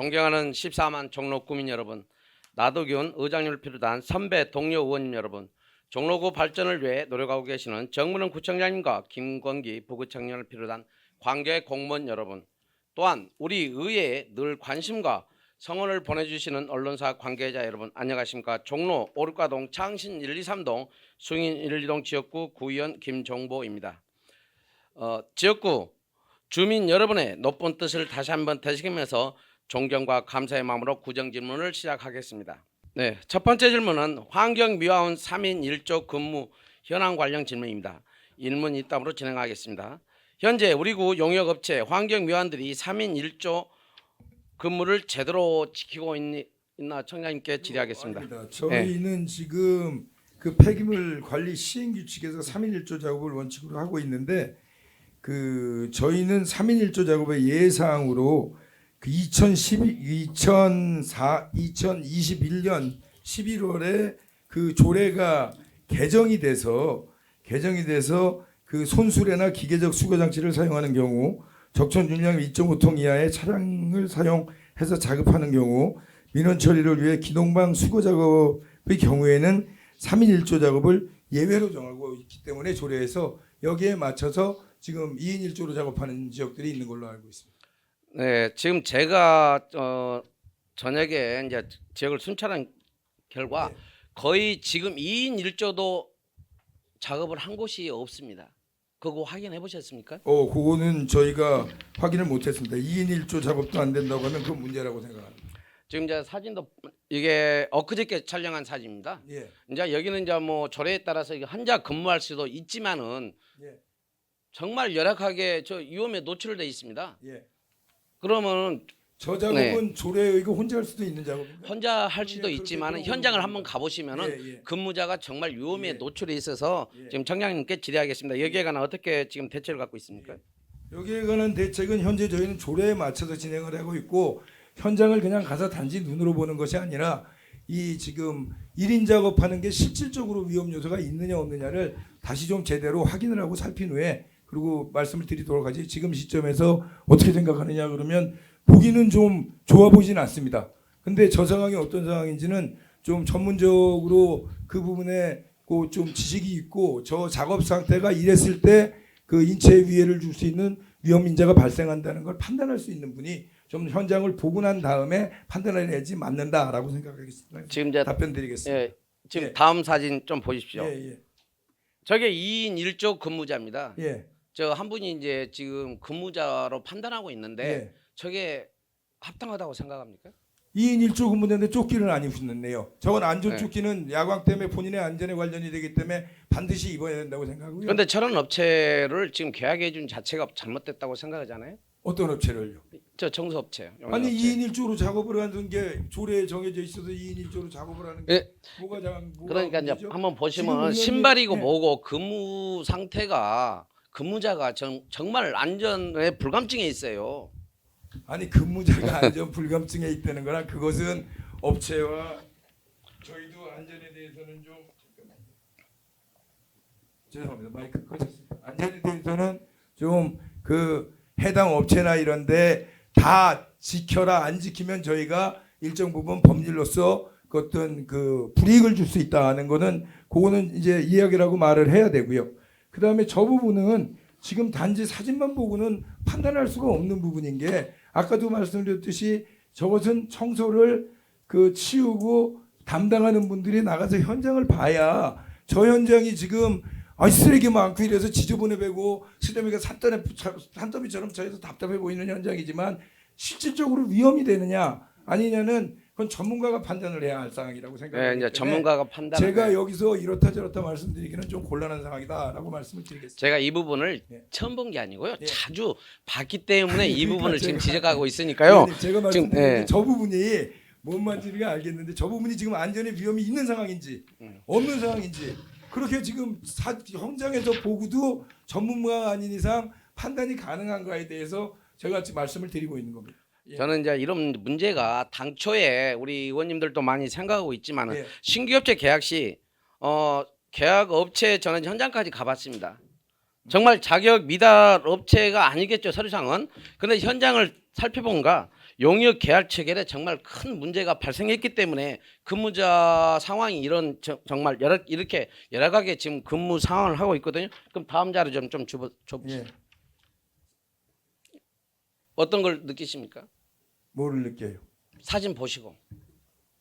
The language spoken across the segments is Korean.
존경하는 14만 종로 구민 여러분, 나도균 의장님을 비롯한 선배 동료 의원님 여러분, 종로구 발전을 위해 노력하고 계시는 정문원 구청장님과 김건기 부구청장을 비롯한 관계 공무원 여러분, 또한 우리 의회에 늘 관심과 성원을 보내주시는 언론사 관계자 여러분, 안녕하십니까. 종로 오륙가동 창신 1, 2, 3동 숭인 1, 2동 지역구 구의원 김종보입니다. 지역구 주민 여러분의 높은 뜻을 다시 한번 되새기면서 존경과 감사의 마음으로 구정 질문을 시작하겠습니다. 네, 첫 번째 질문은 환경미화원 3인 1조 근무 현황 관련 질문입니다. 질문 이따으로 진행하겠습니다. 현재 우리 구 용역업체 환경미화원들이 3인 1조 근무를 제대로 지키고 있나 청장님께 질의하겠습니다. 아닙니다. 저희는 지금 그 폐기물 관리 시행 규칙에서 3인 1조 작업을 원칙으로 하고 있는데 저희는 3인 1조 작업의 예사항으로 그 2021년 11월에 그 조례가 개정이 돼서 그 손수레나 기계적 수거 장치를 사용하는 경우 적천 중량 2.5톤 이하의 차량을 사용해서 작업하는 경우 민원 처리를 위해 기동방 수거 작업의 경우에는 3인 1조 작업을 예외로 정하고 있기 때문에 조례에서 여기에 맞춰서 지금 2인 1조로 작업하는 지역들이 있는 걸로 알고 있습니다. 네, 지금 제가 저녁에 이제 지역을 순찰한 결과 네. 거의 지금 2인 1조도 작업을 한 곳이 없습니다. 그거 확인해 보셨습니까? 그거는 저희가 확인을 못했습니다. 2인 1조 작업도 안 된다고 하면 그건 문제라고 생각합니다. 지금 이제 사진도 이게 엊그저께 촬영한 사진입니다. 예. 이제 여기는 이제 뭐 조례에 따라서 혼자 근무할 수도 있지만은 예. 정말 열악하게 저 위험에 노출돼 있습니다. 예. 그러면 저 작업은 조례에 의거 혼자 할 수도 있는 작업인가요? 혼자 할 수도 예, 있지만 그렇게 현장을 들어보는 한번 가보시면은 예. 근무자가 정말 위험에 예. 노출해 있어서 예. 지금 청장님께 질의하겠습니다. 여기에 관한 어떻게 지금 대책을 갖고 있습니까? 여기에 관한 대책은 현재 저희는 조례에 맞춰서 진행을 하고 있고 현장을 그냥 가서 단지 눈으로 보는 것이 아니라 이 지금 1인 작업하는 게 실질적으로 위험 요소가 있느냐 없느냐를 다시 좀 제대로 확인을 하고 살핀 후에 그리고 말씀을 드리도록 하지 지금 시점에서 어떻게 생각하느냐 그러면 보기는 좀 좋아 보이진 않습니다. 근데 저 상황이 어떤 상황인지는 좀 전문적으로 그 부분에 그 좀 지식이 있고 저 작업 상태가 이랬을 때 그 인체에 위해를 줄 수 있는 위험 인자가 발생한다는 걸 판단할 수 있는 분이 좀 현장을 보고 난 다음에 판단을 해야지 맞는다라고 생각하겠습니다. 지금 이제 답변 드리겠습니다. 예, 지금 예. 다음 사진 좀 보십시오. 예. 저게 2인 1조 근무자입니다. 예. 저 한 분이 이제 지금 근무자로 판단하고 있는데 예. 저게 합당하다고 생각합니까? 2인 1조 근무자인데 조끼를 안 입으셨네요. 저건 안전 네. 조끼는 야광 때문에 본인의 안전에 관련이 되기 때문에 반드시 입어야 된다고 생각하고요. 그런데 저런 업체를 지금 계약해 준 자체가 잘못됐다고 생각하잖아요. 어떤 업체를요? 저 청소업체. 아니 용역업체. 2인 1조로 작업을 하는 게 조례에 정해져 있어서 2인 1조로 작업을 하는 게 예. 뭐가 그러니까 이제 문제죠? 한번 지금 보시면 의원님- 신발이고 예. 뭐고 근무 상태가 근무자가 정말 안전에 불감증에 있어요. 아니 근무자가 안전 불감증에 있다는 거랑 그것은 업체와 저희도 안전에 대해서는 좀 잠깐만요. 죄송합니다. 마이크 꺼졌습니다. 안전에 대해서는 좀 그 해당 업체나 이런데 다 지켜라 안 지키면 저희가 일정 부분 법률로서 그 어떤 그 불이익을 줄 수 있다는 거는 그거는 이제 이야기라고 말을 해야 되고요. 그 다음에 저 부분은 지금 단지 사진만 보고는 판단할 수가 없는 부분인 게 아까도 말씀드렸듯이 저것은 청소를 그 치우고 담당하는 분들이 나가서 현장을 봐야 저 현장이 지금 쓰레기 많고 이래서 지저분해 보이고 쓰레기가 산더미처럼 저에서 답답해 보이는 현장이지만 실질적으로 위험이 되느냐 아니냐는 그건 전문가가 판단을 해야 할 상황이라고 생각합니다. 네, 이제 전문가가 판단. 제가 여기서 이렇다 저렇다 말씀드리기는 좀 곤란한 상황이다라고 말씀을 드리겠습니다. 제가 이 부분을 예. 처음 본 게 아니고요. 예. 자주 봤기 때문에 이 그러니까 부분을 지금 제가- 지적하고 있으니까요. 의원님, 제가 말씀드린 지금, 예. 게 저 부분이 뭔 말인지가 알겠는데 저 부분이 지금 안전에 위험이 있는 상황인지 없는 상황인지 그렇게 지금 현장에서 보고도 전문가가 아닌 이상 판단이 가능한가에 대해서 제가 지금 말씀을 드리고 있는 겁니다. 예. 저는 이제 이런 문제가 당초에 우리 의원님들도 많이 생각하고 있지만은 예. 신규업체 계약 시 계약 업체 저는 현장까지 가봤습니다. 정말 자격 미달 업체가 아니겠죠 서류상은. 근데 현장을 살펴본가 용역 계약 체결에 정말 큰 문제가 발생했기 때문에 근무자 상황이 이런 정말 이렇게 여러 가지 지금 근무 상황을 하고 있거든요. 그럼 다음 자료 좀 줘보시죠. 예. 어떤 걸 느끼십니까? 뭐를 느껴요? 사진 보시고.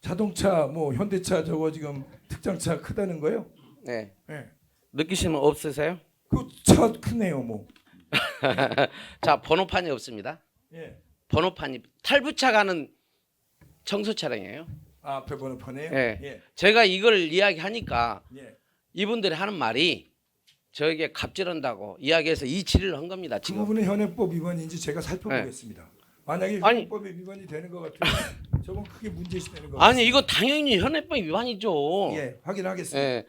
자동차 뭐 현대차 저거 지금 특장차 크다는 거요? 네. 예. 느끼시는 거 없으세요? 그 차 크네요, 뭐. 자, 번호판이 없습니다. 예. 번호판이 탈부착하는 청소 차량이에요. 아, 앞에 번호판이에요? 예. 예. 제가 이걸 이야기하니까 예. 이분들이 하는 말이 저에게 갑질한다고 이야기해서 이 질의를 한 겁니다. 그 지금. 부분은 현행법 위반인지 제가 살펴보겠습니다. 만약에 아니. 현행법에 위반이 되는 것 같으면 저건 크게 문제시되는 거 아니 이거 당연히 현행법 위반이죠. 예, 확인하겠습니다. 예.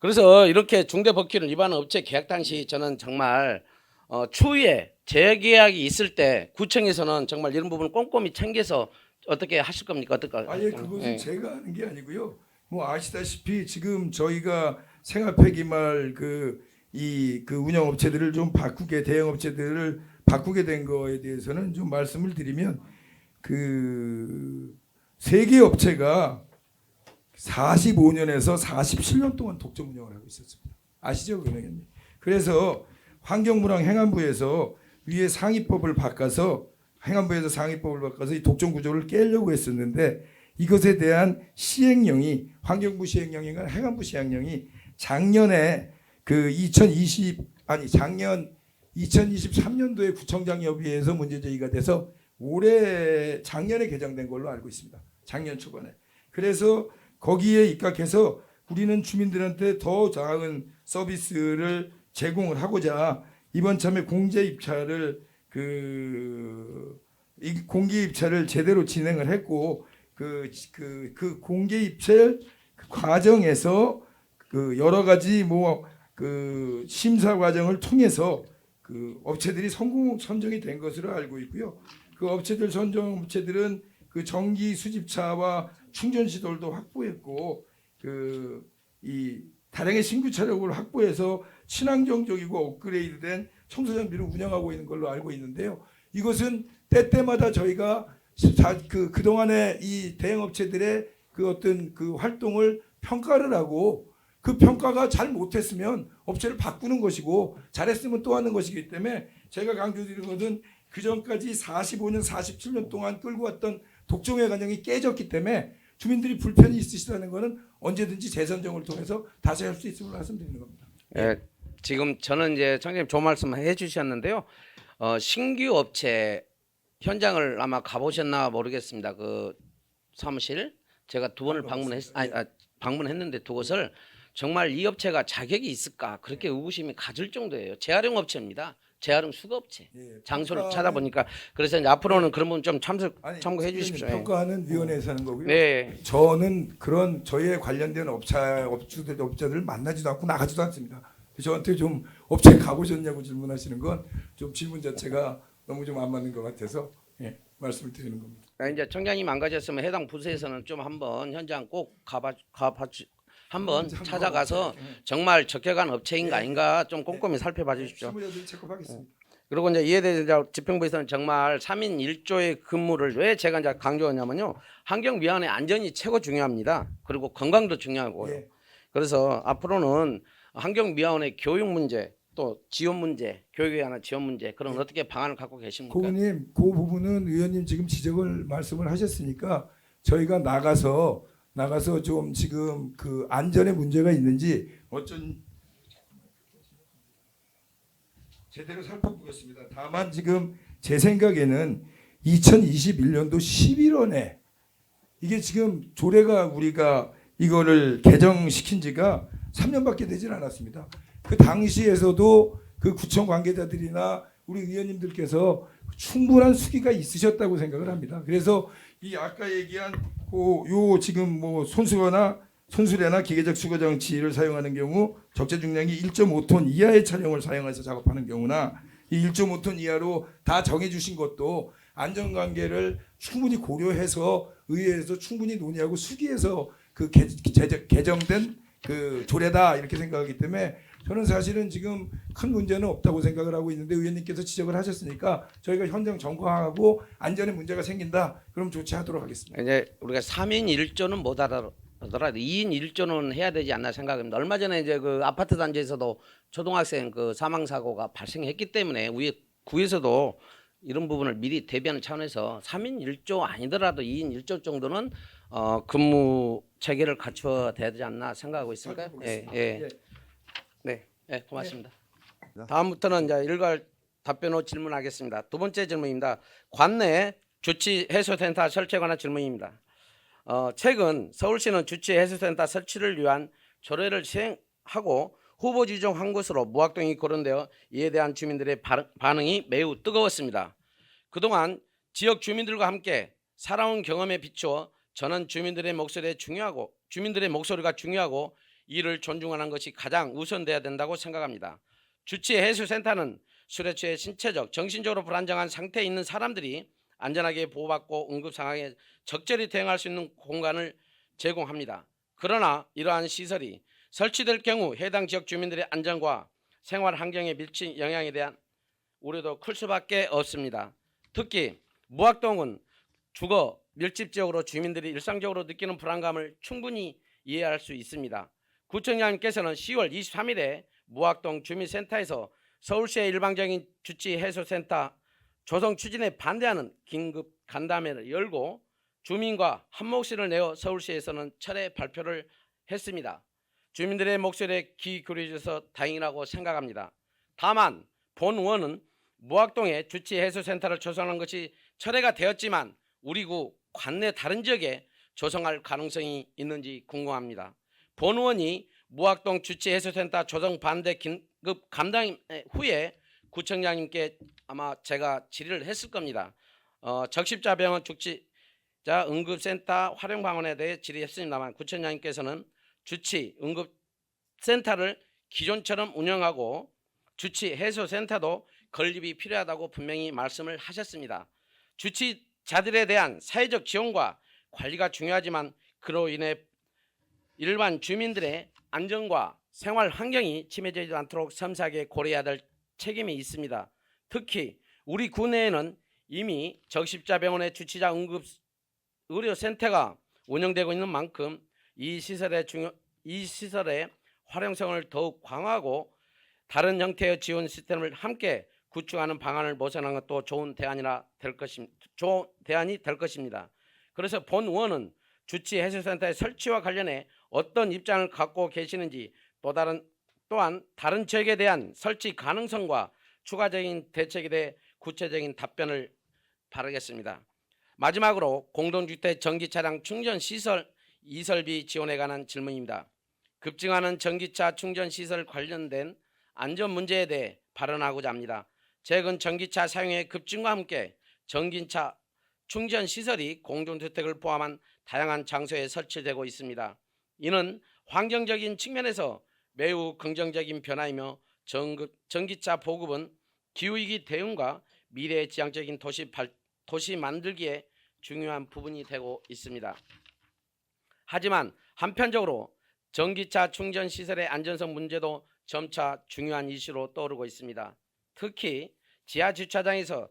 그래서 이렇게 중대법규를 위반한 업체 계약 당시 저는 정말 추후에 재계약이 있을 때 구청에서는 정말 이런 부분을 꼼꼼히 챙겨서 어떻게 하실 겁니까? 어떨까요? 아예 그것은 예. 제가 하는 게 아니고요. 뭐 아시다시피 지금 저희가 생활폐기말 그 운영 업체들을 좀 바꾸게 대형 업체들을 바꾸게 된 거에 대해서는 좀 말씀을 드리면 그 세 개 업체가 45년에서 47년 동안 독점 운영을 하고 있었습니다. 아시죠, 의원님? 그래서 환경부랑 행안부에서 위에 상위법을 바꿔서 행안부에서 상위법을 바꿔서 이 독점 구조를 깨려고 했었는데 이것에 대한 시행령이 환경부 시행령인가 행안부 시행령이 작년 2023년도에 구청장 협의회에서 문제 제기가 돼서 작년에 개정된 걸로 알고 있습니다. 작년 초반에. 그래서 거기에 입각해서 우리는 주민들한테 더 나은 서비스를 제공을 하고자 이번 참에 공개 입찰을 제대로 진행을 했고 그 공개 입찰 과정에서 그 여러 가지 심사 과정을 통해서 그 업체들이 선정이 된 것으로 알고 있고요. 그 선정 업체들은 그 전기 수집차와 충전 시설도 확보했고 이 다량의 신규 차량을 확보해서 친환경적이고 업그레이드된 청소 장비를 운영하고 있는 걸로 알고 있는데요. 이것은 때때마다 저희가 그동안의 이 대형 업체들의 그 어떤 그 활동을 평가를 하고 그 평가가 잘 못했으면 업체를 바꾸는 것이고 잘했으면 또 하는 것이기 때문에 제가 강조드리는 것은 그 전까지 45년, 47년 동안 끌고 왔던 독점의 관념이 깨졌기 때문에 주민들이 불편이 있으시다는 것은 언제든지 재선정을 통해서 다시 할 수 있음을 말씀드리는 겁니다. 예, 지금 저는 이제 청장님 좋은 말씀 해주셨는데요. 신규 업체 현장을 아마 가보셨나 모르겠습니다. 그 사무실 제가 2번을 방문했는데 두 곳을 정말 이 업체가 자격이 있을까 그렇게 의구심이 가질 정도예요. 재활용 업체입니다. 재활용 수거업체 장소를 찾아보니까 그래서 이제 앞으로는 그런 부분 좀 참고해 주십시오. 평가하는 위원회에서 하는 거고요. 네. 저는 그런 저희에 관련된 업자들을 만나지도 않고 나가지도 않습니다. 저한테 좀 업체 가보셨냐고 질문하시는 건 좀 질문 자체가 너무 좀 안 맞는 것 같아서 말씀을 드리는 겁니다. 이제 청장님 안 가셨으면 해당 부서에서는 좀 한번 현장 꼭 한번 찾아가서 정말 적격한 업체인가 아닌가 좀 꼼꼼히 살펴봐 주십시오. 사무자들 체크하겠습니다. 그리고 이제 이에 대해서 집행부에서는 정말 3인 1조의 근무를 왜 제가 이제 강조하냐면요. 환경 미화원의 안전이 최고 중요합니다. 그리고 건강도 중요하고요. 그래서 앞으로는 환경 미화원의 교육 문제 또 지원 문제, 교육에 관한 지원 문제 그런 어떻게 방안을 갖고 계십니까? 고객님, 그 부분은 의원님 지금 말씀을 하셨으니까 저희가 나가서 좀 지금 그 안전에 문제가 있는지 제대로 살펴보겠습니다. 다만 지금 제 생각에는 2021년도 11월에 이게 지금 조례가 우리가 이거를 개정시킨 지가 3년밖에 되질 않았습니다. 그 당시에서도 그 구청 관계자들이나 우리 의원님들께서 충분한 수기가 있으셨다고 생각을 합니다. 그래서 이 아까 얘기한 요 지금 뭐 손수레나 기계적 수거 장치를 사용하는 경우 적재 중량이 1.5톤 이하의 차량을 사용해서 작업하는 경우나 이 1.5톤 이하로 다 정해 주신 것도 안전관계를 충분히 고려해서 의회에서 충분히 논의하고 수기해서 그 개정된 그 조례다 이렇게 생각하기 때문에 저는 사실은 지금 큰 문제는 없다고 생각을 하고 있는데 의원님께서 지적을 하셨으니까 저희가 현장 점검하고 안전에 문제가 생긴다 그럼 조치하도록 하겠습니다. 이제 우리가 3인 1조는 못 하더라도 2인 1조는 해야 되지 않나 생각합니다. 얼마 전에 이제 그 아파트 단지에서도 초등학생 그 사망 사고가 발생했기 때문에 우리 구에서도 이런 부분을 미리 대비하는 차원에서 3인 1조 아니더라도 2인 1조 정도는 근무 체계를 갖춰야 되지 않나 생각하고 있습니다. 예, 예. 네, 네, 고맙습니다. 다음부터는 이제 일괄 답변 후 질문하겠습니다. 두 번째 질문입니다. 관내 주치 해소센터 설치에 관한 질문입니다. 최근 서울시는 주치 해소센터 설치를 위한 조례를 시행하고 후보 지정 한 곳으로 무학동이 거론되어 이에 대한 주민들의 반응이 매우 뜨거웠습니다. 그동안 지역 주민들과 함께 살아온 경험에 비추어 저는 주민들의 목소리가 중요하고 이를 존중하는 것이 가장 우선돼야 된다고 생각합니다. 주치 해소센터는 술에 취해 신체적, 정신적으로 불안정한 상태에 있는 사람들이 안전하게 보호받고 응급 상황에 적절히 대응할 수 있는 공간을 제공합니다. 그러나 이러한 시설이 설치될 경우 해당 지역 주민들의 안전과 생활 환경에 미친 영향에 대한 우려도 클 수밖에 없습니다. 특히 무학동은 주거 밀집 지역으로 주민들이 일상적으로 느끼는 불안감을 충분히 이해할 수 있습니다. 구청장님께서는 10월 23일에 무학동 주민센터에서 서울시의 일방적인 주치 해소센터 조성 추진에 반대하는 긴급 간담회를 열고 주민과 한 목소리를 내어 서울시에서는 철회 발표를 했습니다. 주민들의 목소리에 귀 기울여줘서 다행이라고 생각합니다. 다만 본 의원은 무학동에 주치 해소센터를 조성하는 것이 철회가 되었지만 우리 구 관내 다른 지역에 조성할 가능성이 있는지 궁금합니다. 본 의원이 무학동 주치 해소센터 조성 반대 긴급 간담회 후에 구청장님께 아마 제가 질의를 했을 겁니다. 적십자병원 주치자 응급센터 활용 방안에 대해 질의했습니다만 구청장님께서는 주치 응급센터를 기존처럼 운영하고 주치 해소센터도 건립이 필요하다고 분명히 말씀을 하셨습니다. 주치자들에 대한 사회적 지원과 관리가 중요하지만 그로 인해 일반 주민들의 안전과 생활 환경이 침해되지 않도록 섬세하게 고려해야 될 책임이 있습니다. 특히 우리 구내에는 이미 적십자병원의 주치자 응급의료센터가 운영되고 있는 만큼 이 시설의 활용성을 더욱 강화하고 다른 형태의 지원 시스템을 함께 구축하는 방안을 모색하는 것도 좋은 대안이 될 것입니다. 그래서 본 의원은 주치 해소센터의 설치와 관련해 어떤 입장을 갖고 계시는지 또한 다른 지역에 대한 설치 가능성과 추가적인 대책에 대해 구체적인 답변을 바라겠습니다. 마지막으로 공동주택 전기차량 충전 시설 이설비 지원에 관한 질문입니다. 급증하는 전기차 충전 시설 관련된 안전 문제에 대해 발언하고자 합니다. 최근 전기차 사용의 급증과 함께 전기차 충전 시설이 공동주택을 포함한 다양한 장소에 설치되고 있습니다. 이는 환경적인 측면에서 매우 긍정적인 변화이며 전기차 보급은 기후위기 대응과 미래 지향적인 도시 만들기에 중요한 부분이 되고 있습니다. 하지만 한편적으로 전기차 충전 시설의 안전성 문제도 점차 중요한 이슈로 떠오르고 있습니다. 특히 지하 주차장에서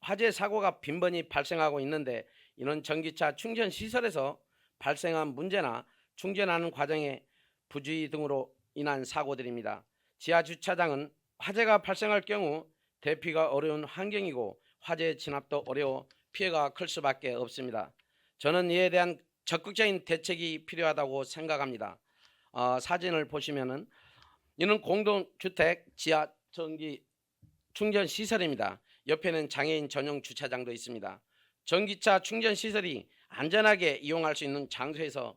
화재 사고가 빈번히 발생하고 있는데 이는 전기차 충전 시설에서 발생한 문제나 충전하는 과정의 부주의 등으로 인한 사고들입니다. 지하 주차장은 화재가 발생할 경우 대피가 어려운 환경이고 화재 진압도 어려워 피해가 클 수밖에 없습니다. 저는 이에 대한 적극적인 대책이 필요하다고 생각합니다. 사진을 보시면은 이는 공동주택 지하 전기 충전 시설입니다. 옆에는 장애인 전용 주차장도 있습니다. 전기차 충전 시설이 안전하게 이용할 수 있는 장소에서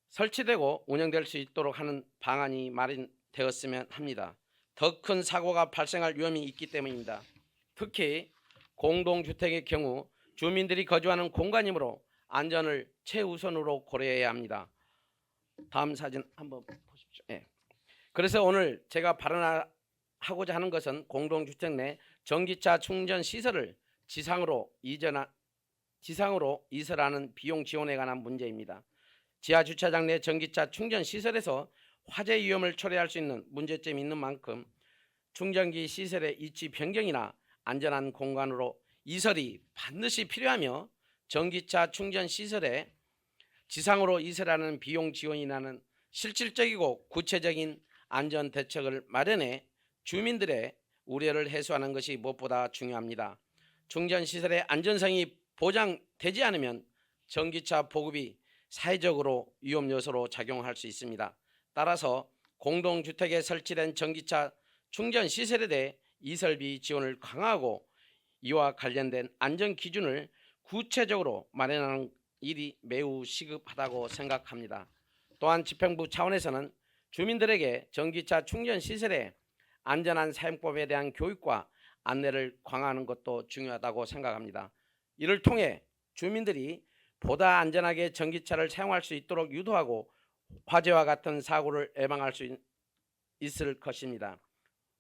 설치되고 운영될 수 있도록 하는 방안이 마련되었으면 합니다. 더 큰 사고가 발생할 위험이 있기 때문입니다. 특히 공동주택의 경우 주민들이 거주하는 공간이므로 안전을 최우선으로 고려해야 합니다. 다음 사진 한번 보십시오. 예. 그래서 오늘 제가 발언하고자 하는 것은 공동주택 내 전기차 충전 시설을 지상으로 이설하는 비용 지원에 관한 문제입니다. 지하 주차장 내 전기차 충전 시설에서 화재 위험을 초래할 수 있는 문제점이 있는 만큼 충전기 시설의 위치 변경이나 안전한 공간으로 이설이 반드시 필요하며 전기차 충전 시설에 지상으로 이설하는 비용 지원이라는 실질적이고 구체적인 안전 대책을 마련해 주민들의 우려를 해소하는 것이 무엇보다 중요합니다. 충전 시설의 안전성이 보장되지 않으면 전기차 보급이 사회적으로 위험 요소로 작용할 수 있습니다. 따라서 공동주택에 설치된 전기차 충전 시설에 대해 이설비 지원을 강화하고 이와 관련된 안전 기준을 구체적으로 마련하는 일이 매우 시급하다고 생각합니다. 또한 집행부 차원에서는 주민들에게 전기차 충전 시설의 안전한 사용법에 대한 교육과 안내를 강화하는 것도 중요하다고 생각합니다. 이를 통해 주민들이 보다 안전하게 전기차를 사용할 수 있도록 유도하고 화재와 같은 사고를 예방할 수 있을 것입니다.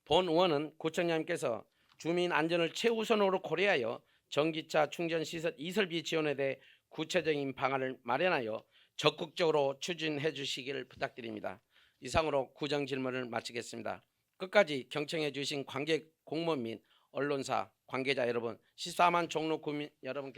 본 의원은 구청장님께서 주민 안전을 최우선으로 고려하여 전기차 충전 시설 이설비 지원에 대해 구체적인 방안을 마련하여 적극적으로 추진해 주시기를 부탁드립니다. 이상으로 구정 질문을 마치겠습니다. 끝까지 경청해 주신 관객 공무원 및 언론사 관계자 여러분, 14만 종로 구민 여러분께